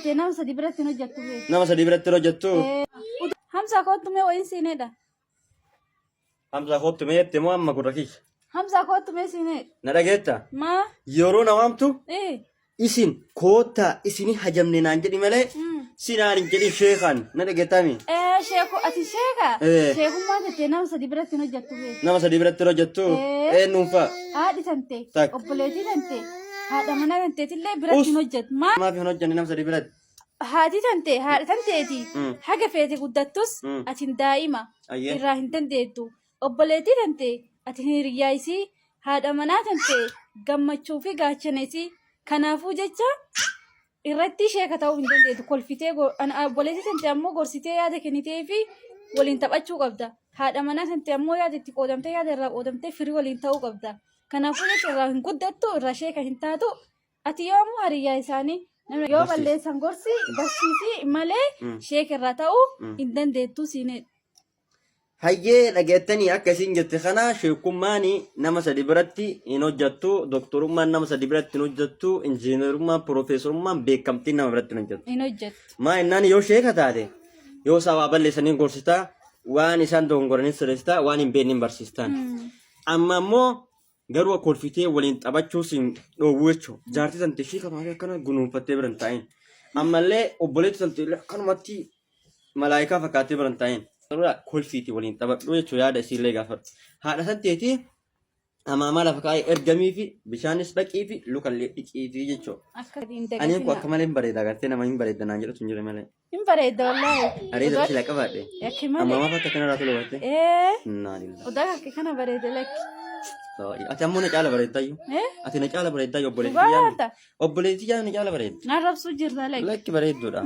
te nama sadi biratti no jattu be. Nama sadi biratti hojjettu. Hamza kottu me wayin sinedha. Hamza kottu mee jette moo amma gurra kiyya? Hamza kottu me sined. Na dhageetta? Ma? Yeroo na waamtu Eh. isin koottaa isinii hajamne naan jedhi malee sinaan hin jedhin sheekan na dhageettami? Sheeku ati sheeka? Eh. Sheekummaa te nama sadi biratti no jattu be. Nama sadi biratti hojjettu eenyuun fa'a? Haadhi tante. Tak. Obboleetii tante. Haadha manaa tanteetillee biratti no jattu. Ma? Maaf hin hojjenne nama sadi biratti? Haati tante haadha tanteeti. Haga feete guddattus atin daa'ima Ayyee. irraa hin dandeettu. Obboleetii tante ati hiriyyaa isii haadha manaa tante gammachuu fi gaachaneesii kanaafuu jecha irratti sheeka ta'uu hin dandeettu. Kolfitee obboleetii tante ammoo gorsitee yaada kennitee fi waliin taphachuu qabda. Haadha manaa tante ammoo yaada itti qoodamtee yaada irraa qoodamtee firii waliin ta'uu qabda. Kanaafuu jecha irraa hin guddattu irraa sheeka hin taatu. Ati yoo ammoo hariyyaa isaanii yoo balleessan gorsi barsiisii malee sheeka irraa ta'uu hin dandeettu siinedha. Hayyee dhageettanii akka isin jette kana sheekummaani nama sadi biratti hin hojjettu, doktorummaan nama sadi biratti hin hojjettu, injiinerummaan, piroofeesarummaan beekamtiin nama biratti hin hojjettu. Hin hojjettu. Maa innaan yoo sheeka taate yoo sabaa balleessanii gorsitaa waan isaan dogongoranii sirreessitaa waan hin beekne hin barsiistaan. Amma immoo garuu kolfitee waliin taphachuus hin dhoowwu jechuudha. Jaartii tante sheeka malee akkana gunuunfattee bira hin taa'in. Ammallee obboleetti tante akkanumatti malaayikaa fakkaattee bira hin taa'in. Kolfiiti waliin taphadhu jechuudha yaada isiillee gaafadhu. Haadha tanteeti amaamaa lafa kaa'ee ergamii fi bishaanis dhaqii fi lukallee dhiqii fi jechuudha. Akka hin Ani kun akka malee hin bareeda agartee nama hin bareedda naan jedhatu hin jiru malee. Hin bareedda wallaahi. Areeda ishee qabaadhe. Yakki malee. Amaamaa fakka kanarraa tolu batte. Naanillah. Odaa akka kana bareeda lakki. Ati ammoo na caala bareeddaayyuu. Ati na caala bareeddaayyuu obboleettii Baata. obboleettii yaa na caala bareedda. Narrabsuu jirta lakki. Lakki bareedduudha.